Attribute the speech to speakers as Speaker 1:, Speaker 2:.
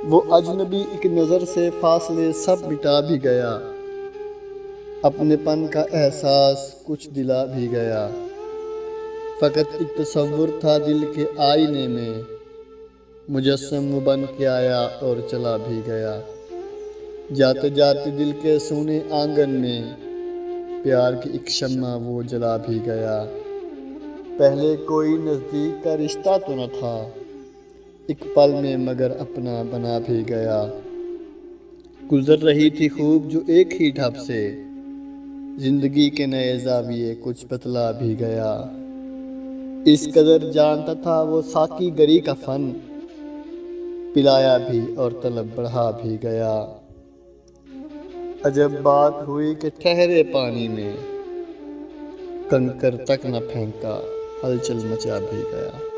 Speaker 1: وہ اجنبی ایک نظر سے فاصلے سب مٹا بھی گیا، اپنے پن کا احساس کچھ دلا بھی گیا۔ فقط ایک تصور تھا دل کے آئینے میں، مجسم وہ بن کے آیا اور چلا بھی گیا۔ جاتے جاتے دل کے سونے آنگن میں، پیار کی ایک شمع وہ جلا بھی گیا۔ پہلے کوئی نزدیک کا رشتہ تو نہ تھا، ایک پل میں مگر اپنا بنا بھی گیا۔ گزر رہی تھی خوب جو ایک ہی ڈھب سے، زندگی کے نئے زاویے کچھ بتلا بھی گیا۔ اس قدر جانتا تھا وہ ساقی گری کا فن، پلایا بھی اور طلب بڑھا بھی گیا۔ عجب بات ہوئی کہ ٹھہرے پانی میں، کنکر تک نہ پھینکا ہلچل مچا بھی گیا۔